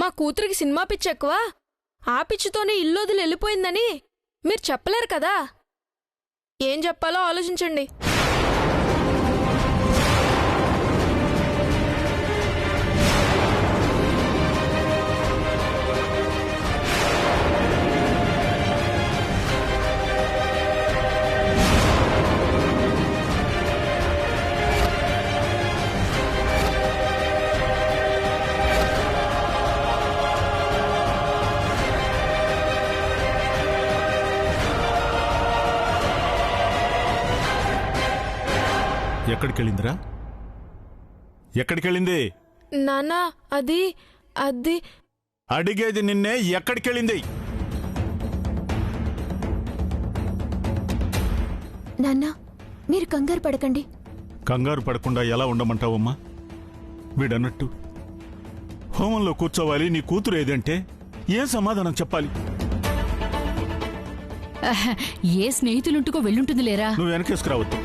మా కూతురికి సినిమా పిచ్చి ఎక్కువ, ఆ పిచ్చితోనే ఇల్లు వదిలి వెళ్ళిపోయిందని మీరు చెప్పలేరు కదా. ఏం చెప్పాలో ఆలోచించండి. ఎక్కడికెళ్ళిందిరా? ఎక్కడికెళ్ళింది? నాన్నా అది అది అడిగేది నిన్నే, ఎక్కడికెళ్ళింది? నాన్నా మీరు కంగారు పడకండి. కంగారు పడకుండా ఎలా ఉండమంటావమ్మా? వీడన్నట్టు హోమంలో కూర్చోవాలి, నీ కూతురు ఏదంటే ఏం సమాధానం చెప్పాలి? ఏ స్నేహితులుంటుకో వెళ్ళుంటుంది లేరా. నువ్వు వెనకేసుకురావద్దు.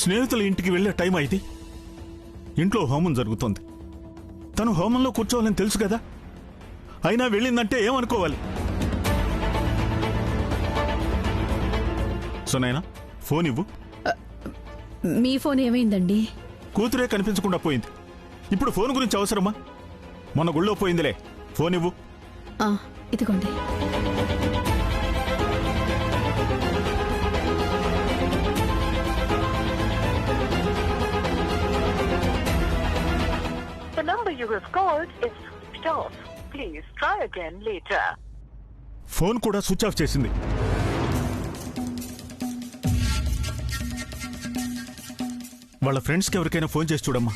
స్నేహితుల ఇంటికి వెళ్లే టైం అయితే ఇంట్లో హోమం జరుగుతోంది. తను హోమంలో కూర్చోవాలని తెలుసు కదా, అయినా వెళ్ళిందంటే ఏమనుకోవాలి? సునైనా ఫోన్ ఇవ్వు. మీ ఫోన్ ఏమైందండి? కూతురే కనిపించకుండా పోయింది. ఇప్పుడు ఫోన్ గురించి అవసరమా? మొన్న గుళ్ళో పోయిందిలే. ఫోన్ ఇవ్వు. ఇదిగోండి. The number you have called is switched off. Please try again later. Phone కూడా స్విచ్ ఆఫ్ చేసింది. వాళ్ళ ఫ్రెండ్స్కి ఎవరికైనా ఫోన్ చేసి చూడమ్మా.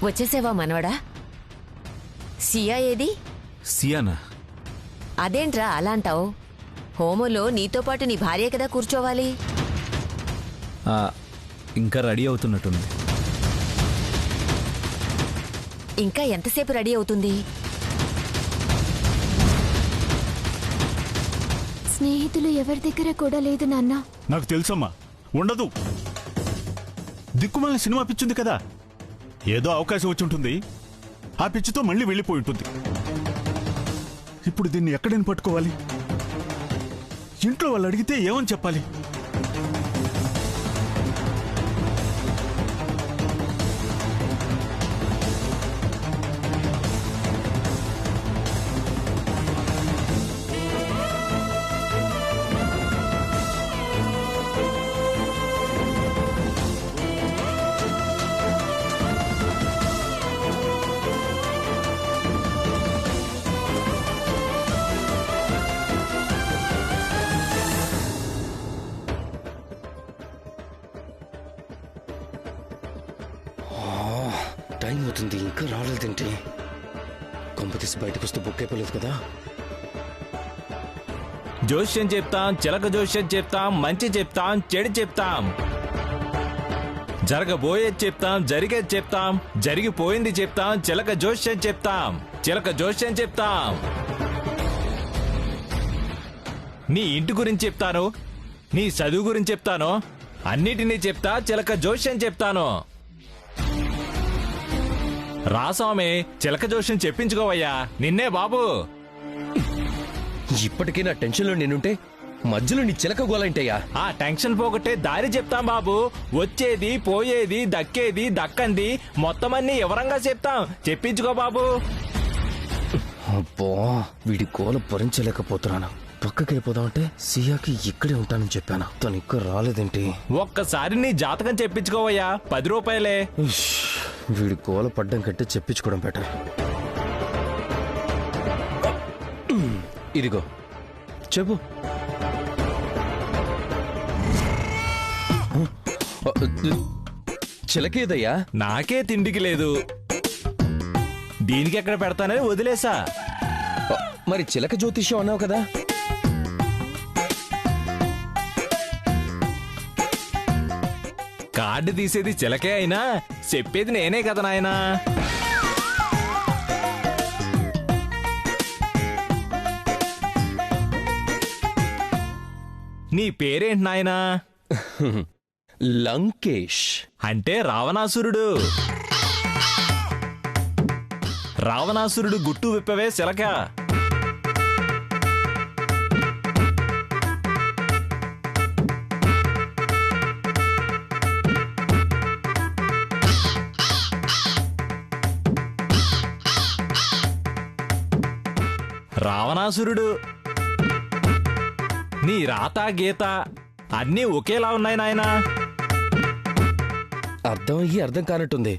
వచ్చేసేవా మనవడా? సియా ఏది? సియానా? అదేంట్రా అలా అంటావు? హోమంలో నీతో పాటు నీ భార్య కదా కూర్చోవాలి. ఇంకా రెడీ అవుతున్నట్టుంది. ఇంకా ఎంతసేపు రెడీ అవుతుంది? స్నేహితులు ఎవరి దగ్గర కూడా లేదు నాన్న. నాకు తెలుసమ్మా, ఉండదు. దిక్కుమాలిన సినిమా పిచ్చుంది కదా, ఏదో అవకాశం వచ్చి ఉంటుంది. ఆ పిచ్చితో మళ్ళీ వెళ్ళిపోయి ఉంటుంది. ఇప్పుడు దీన్ని ఎక్కడైనా పట్టుకోవాలి? ఇంట్లో వాళ్ళు అడిగితే ఏమని చెప్పాలి? టైం అవుతుంది, ఇంకా రాలేదేంటి? కొంపతీసి బయటకు వస్తే బుక్ అయిపోలేదు కదా. జోష్యం చెప్తాం, చిలక జోష్యం చెప్తాం, మంచి చెప్తాం, చెడు చెప్తాం. జరగబోయేది చెప్తాం, జరిగేది చెప్తాం, జరిగిపోయింది చెప్తాం. చిలక జోష్యం చెప్తాం, చిలక జోష్యం చెప్తాం. నీ ఇంటి గురించి చెప్తాను, నీ చదువు గురించి చెప్తాను, అన్నిటినీ చెప్తా. చిలక జోష్యం చెప్తాను. రా స్వామి, చిలక జోష్యం చెప్పించుకోవయ్యా. నిన్నే బాబు. ఇప్పటికీ నా టెన్షన్లో నేనుంటే మధ్యలో నీ చిలక గోలంటయ్యా. ఆ టెన్షన్ పోగొట్టే దారి చెప్తాం బాబు. వచ్చేది, పోయేది, దక్కేది, దక్కంది మొత్తం అన్ని వివరంగా చెప్తాం. చెప్పించుకో బాబు. అబ్బా, వీడి గోల భరించలేకపోతున్నాను. పక్కకి వెళ్ళిపోదామంటే సియాకి ఇక్కడే ఉంటానని చెప్పాను. తను ఇక్కడ రాలేదేంటి? ఒక్కసారి నీ జాతకం చెప్పించుకోవయ్యా, 10 రూపాయలే. ఉష్, వీడి గోల పడ్డం కంటే చెప్పించుకోవడం బెటర్. ఇదిగో చెప్పు. చిలకేదయ్యా? నాకే తిండికి లేదు, దీనికి ఎక్కడ పెడతానని వదిలేసా. మరి చిలక జ్యోతిష్యం అన్నావు కదా? కార్డు తీసేది చిలకే అయినా చెప్పేది నేనే కదా నాయనా. నీ పేరేంటి నాయనా? లంకేష్. అంటే రావణాసురుడు. రావణాసురుడు గుట్టు విప్పవే చిలక. రావణాసురుడు, నీ రాత గీత అన్నీ ఒకేలా ఉన్నాయి నాయనా. అర్థం అయ్యి అర్థం కానట్టుంది.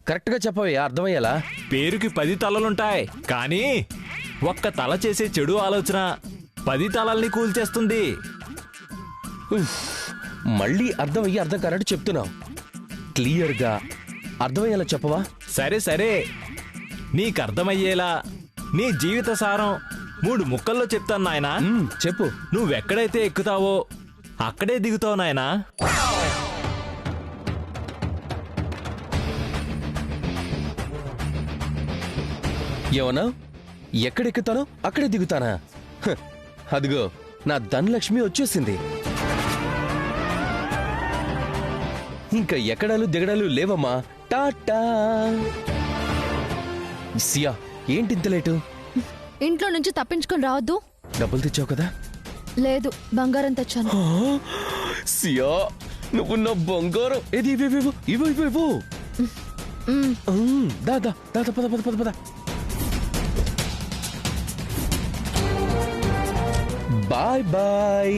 కరెక్ట్ గా చెప్పవయ్యా, అర్థమయ్యేలా. పేరుకి 10 తలలుంటాయి, కానీ ఒక్క తల చేసే చెడు ఆలోచన 10 తలల్ని కూల్చేస్తుంది. మళ్ళీ అర్థం అయ్యి అర్థం కానట్టు చెప్తున్నావు. క్లియర్ గా అర్థమయ్యేలా చెప్పవా? సరే సరే, నీకర్థమయ్యేలా నీ జీవిత సారం 3 ముక్కల్లో చెప్తాను నాయనా. చెప్పు. నువ్వెక్కడైతే ఎక్కుతావో అక్కడే దిగుతావు నాయనా. ఏమన్నా? ఎక్కడెక్కుతానో అక్కడే దిగుతానా? హ, అదిగో నా ధనలక్ష్మి వచ్చేసింది. ఇంకా ఎక్కడాలు దిగడాలు లేవమ్మా. టాటా. సియా, ఏంటింత లేటు? ఇంట్లో నుంచి తప్పించుకొని రావద్దు. డబ్బులు తెచ్చావు కదా? లేదు, బంగారం తెచ్చాను. సియా, నువ్వు నా బంగారం. ఏది ఇవ్వు ఇవ్వు ఇవ్వు ఇవ్వు. దాదా దాదా, పద పద పద పద. Bye bye.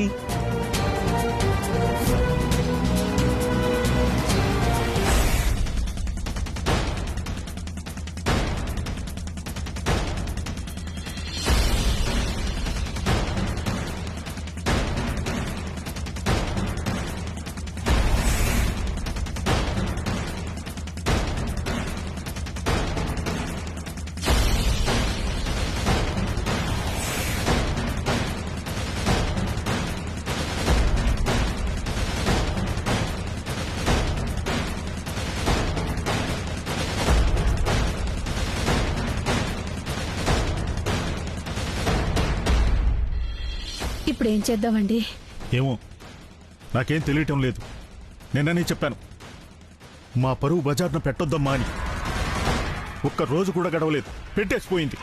ఇప్పుడు ఏం చేద్దామండి? ఏమో, నాకేం తెలియటం లేదు. నిన్ననే చెప్పాను, మా పరువు బజార్ను పెట్టొద్దమ్మా అని. ఒక్క రోజు కూడా గడవలేదు, పెట్టేసిపోయింది.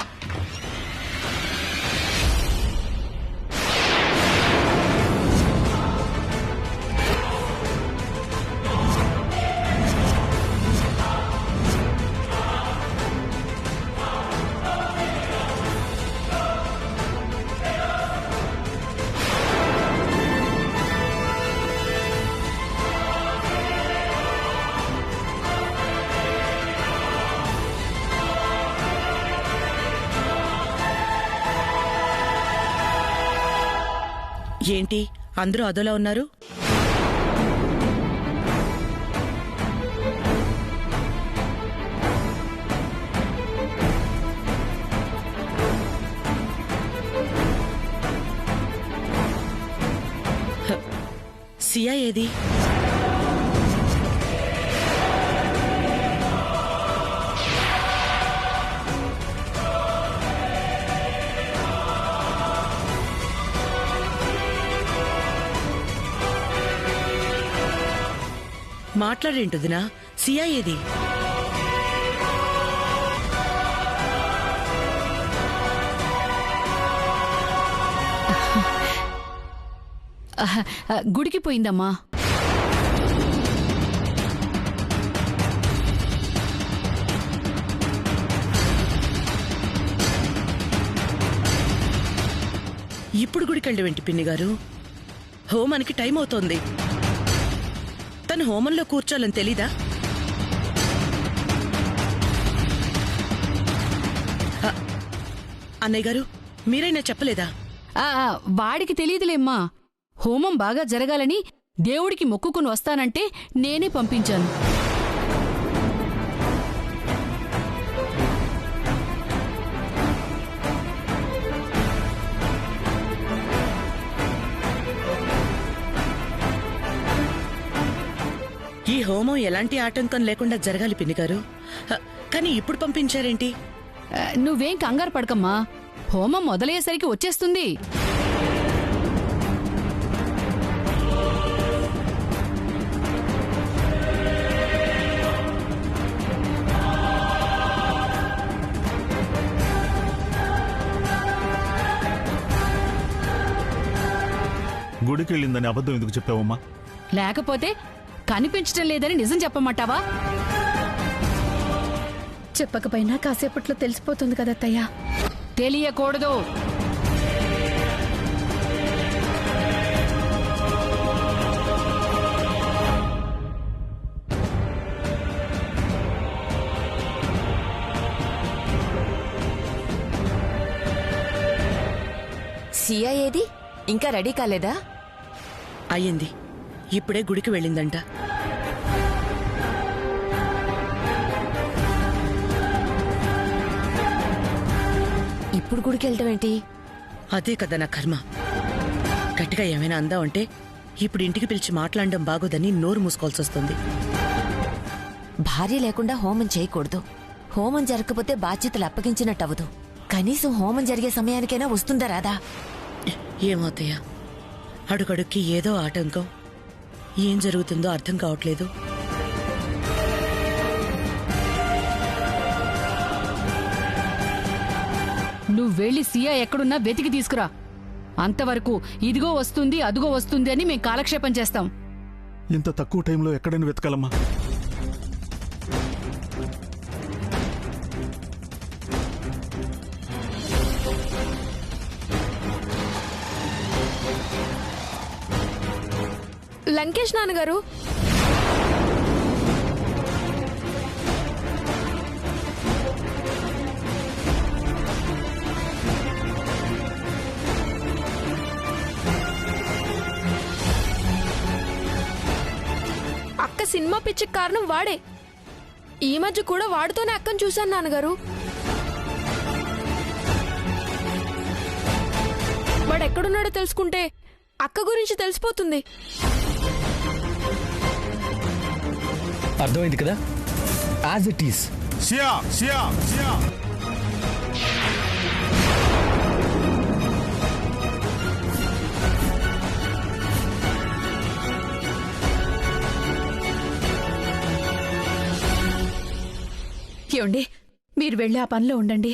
ఏంటి అందరూ అదోలా ఉన్నారు? సియా ఏది? మాట్లాడేంటుదినా? సియా ఏది? గుడికి పోయిందమ్మా. ఇప్పుడు గుడికెళ్ళవేంటి పిన్ని గారు? హోమానికి టైం అవుతోంది. తను హోమంలో కూర్చోాలని తెలీదా? అన్నయ్య గారు, మీరైనా చెప్పలేదా? వాడికి తెలియదులేమ్మా. హోమం బాగా జరగాలని దేవుడికి మొక్కుకుని వస్తానంటే నేనే పంపించాను. ఈ హోమం ఎలాంటి ఆటంకం లేకుండా జరగాలి పిన్ని గారు. కానీ ఇప్పుడు పంపించారేంటి? నువ్వేం కంగారు పడకమ్మా. హోమం మొదలయ్యేసరికి వచ్చేస్తుంది. గుడికి వెళ్ళిందని అబద్ధం ఎందుకు చెప్పావమ్మా? లేకపోతే కనిపించటం లేదని నిజం చెప్పమంటావా? చెప్పకపోయినా కాసేపట్లో తెలిసిపోతుంది కదా అత్తయ్య. తెలియకూడదు. సియా ఏది? ఇంకా రెడీ కాలేదా? అయ్యింది. ఇప్పుడే గుడికి వెళ్ళిందంట. ఇప్పుడు గుడికి వెళ్ళటం ఏంటి? అదే కదా నా కర్మ. గట్టిగా ఏమైనా అందామంటే ఇప్పుడు ఇంటికి పిలిచి మాట్లాడడం బాగోదని నోరు మూసుకోవాల్సి వస్తుంది. భార్య లేకుండా హోమం చేయకూడదు. హోమం జరగకపోతే బాధ్యతలు అప్పగించినట్టవదు. కనీసం హోమం జరిగే సమయానికైనా వస్తుందా రాదా? ఏమవుతాయా, అడుగడుక్కి ఏదో ఆటంకం. ఏం జరుగుతుందో అర్థం కావట్లేదు. నువ్వెళ్ళి సియా ఎక్కడున్నా వెతికి తీసుకురా. అంతవరకు ఇదిగో వస్తుంది అదిగో వస్తుంది అని మేం కాలక్షేపం చేస్తాం. ఇంత తక్కువ టైంలో ఎక్కడైనా వెతకాలమ్మా? లంకేష్ నాన్నగారు, అక్క సినిమా పిచ్చికి కారణం వాడే. ఈ మధ్య కూడా వాడితోనే అక్కను చూశాను నాన్నగారు. వాడు ఎక్కడున్నాడో తెలుసుకుంటే అక్క గురించి తెలిసిపోతుంది. అర్థమైంది కదా? As it is. సియా సియా సియా ఏమండి, మీరు వెళ్ళి ఆ పనిలో ఉండండి.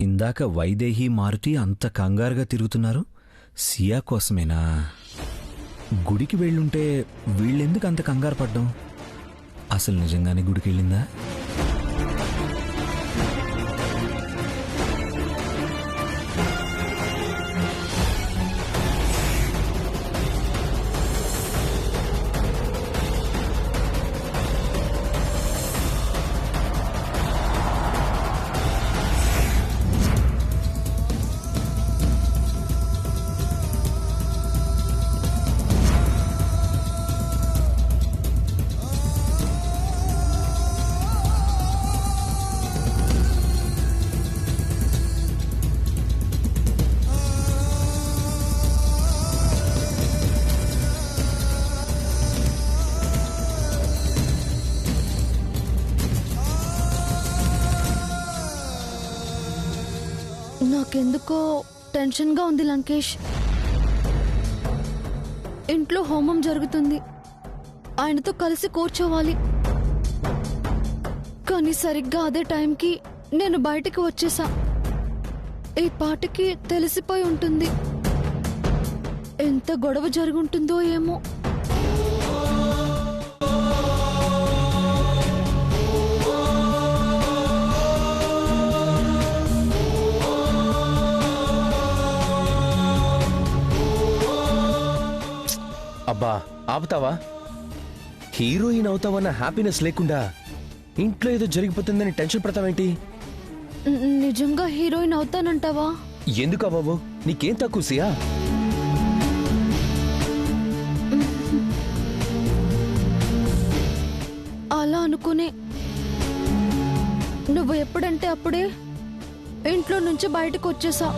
ఇందాక వైదేహి మారుతి అంత కంగారుగా తిరుగుతున్నారు సియా కోసమేనా? గుడికి వెళ్ళుంటే వీళ్ళెందుకు అంత కంగారు పడ్డం? అసలు నిజంగానే గుడికి వెళ్ళిందా? నాకెందుకో టెన్షన్గా ఉంది లంకేష్. ఇంట్లో హోమం జరుగుతుంది, ఆయనతో కలిసి కూర్చోవాలి. కానీ సరిగ్గా అదే టైంకి నేను బయటికి వచ్చేసా. ఈ పాటికి తెలిసిపోయి ఉంటుంది. ఎంత గొడవ జరుగుంటుందో ఏమో. అబ్బా ఆపుతావా? హీరోయిన్ అవుతావన్న హ్యాపీనెస్ లేకుండా ఇంట్లో ఏదో జరిగిపోతుందని టెన్షన్ పడతావేంటి? నిజంగా హీరోయిన్ అవుతానంటావా? ఎందుకా బాబు, నీకేం తక్కువ సియా? అలా అనుకునే నువ్వు ఎప్పుడంటే అప్పుడే ఇంట్లో నుంచి బయటకు వచ్చేసా.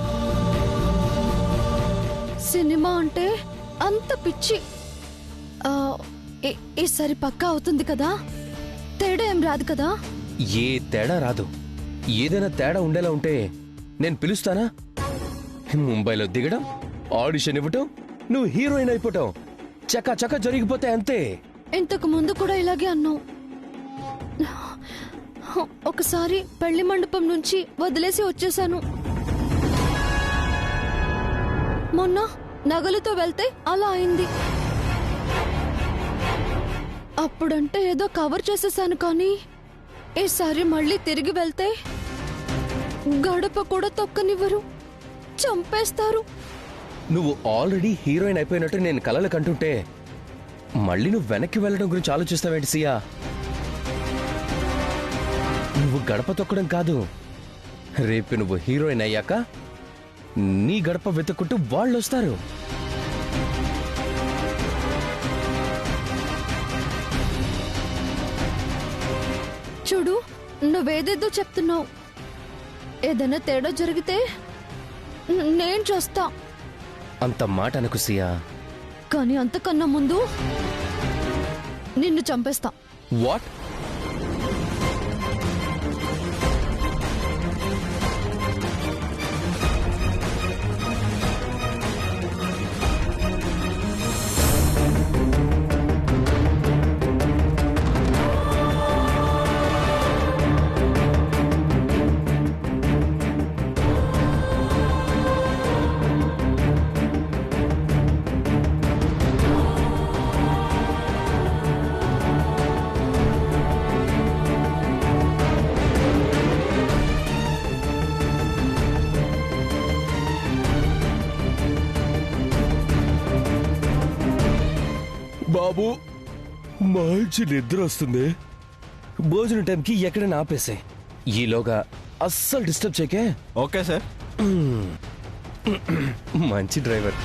సినిమా అంటే అంత పిచ్చి. ఈసారి పక్కా అవుతుంది కదా? తేడా ఏం రాదు కదా? ఏ తేడా రాదు. ఏదైనా తేడా ఉండేలా ఉంటే నేను పిలుస్తానా? ముంబైలో దిగడం, ఆడిషన్ ఇవ్వటం, నువ్వు హీరోయిన్ అయిపోవటం చకా చకా జరిగిపోతే అంతే. ఇంతకు ముందు కూడా ఇలాగే అన్నావు. ఒకసారి పెళ్లి మండపం నుంచి వదిలేసి వచ్చేసాను. మొన్న నగలతో వెళ్తే అలా అయింది. అప్పుడంటే ఏదో కవర్ చేసేసాను, కానీ ఈసారి మళ్ళీ తిరిగి వెళ్తే గడప కూడా తొక్కనివ్వరు, చంపేస్తారు. నువ్వు ఆల్రెడీ హీరోయిన్ అయిపోయినట్టు నేను కలలు కంటుంటే మళ్ళీ నువ్వు వెనక్కి వెళ్ళడం గురించి ఆలోచిస్తావేంటి సియా? నువ్వు గడప తొక్కడం కాదు, రేపు నువ్వు హీరోయిన్ అయ్యాక నీ గడప వెతుక్కుంటూ వాళ్ళు వస్తారు. చూడు, నువ్వేదేదో చెప్తున్నావు. ఏదైనా తేడా జరిగితే నేను చేస్తా. అంత మాట అనకు సియా. కానీ అంతకన్నా ముందు నిన్ను చంపేస్తా. వాట్? బాబు, మంచి నిద్ర వస్తుంది. భోజనం టైంకి ఎక్కడైనా ఆపేసే. ఈలోగా అస్సలు డిస్టర్బ్ చేయకే. Okay sir. మంచి డ్రైవర్.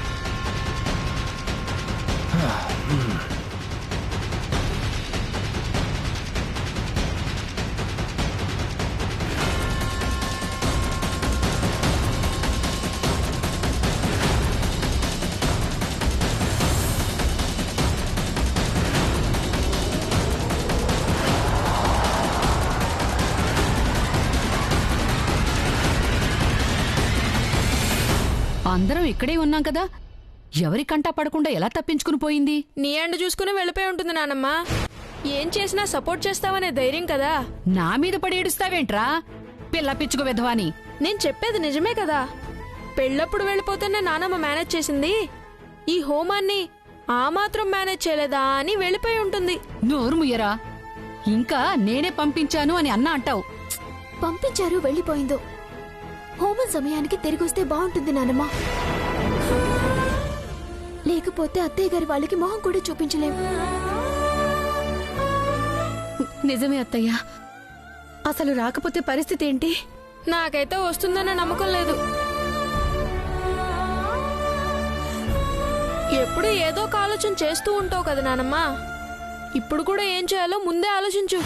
అందరం ఇక్కడే ఉన్నాం కదా, ఎవరి కంటా పడకుండా ఎలా తప్పించుకుని పోయింది? నీ అండు చూసుకుని వెళ్ళిపోయి ఉంటుంది నానమ్మ. ఏం చేసినా సపోర్ట్ చేస్తావనే ధైర్యం కదా. నా మీద పడి ఏడుస్తావేంట్రా పిల్ల పిచ్చుకు విధవాని? నేను చెప్పేది నిజమే కదా. పెళ్ళప్పుడు వెళ్ళిపోతేనే నానమ్మ మేనేజ్ చేసింది. ఈ హోమాన్ని ఆ మాత్రం మేనేజ్ చేయలేదా అని వెళ్ళిపోయి ఉంటుంది. నోరు ముయ్యరా. ఇంకా నేనే పంపించాను అని అన్నా అంటావు. పంపించారు, వెళ్ళిపోయిందో. హోమం సమయానికి తిరిగొస్తే బాగుంటుంది నానమ్మ. లేకపోతే అత్తయ్య గారి వాళ్ళకి మొహం కూడా చూపించలేం. నిజమే అత్తయ్య. అసలు రాకపోతే పరిస్థితి ఏంటి? నాకైతే వస్తుందన్న నమ్మకం లేదు. ఎప్పుడు ఏదో ఒక ఆలోచన చేస్తూ ఉంటావు కదా నానమ్మ. ఇప్పుడు కూడా ఏం చేయాలో ముందే ఆలోచించు.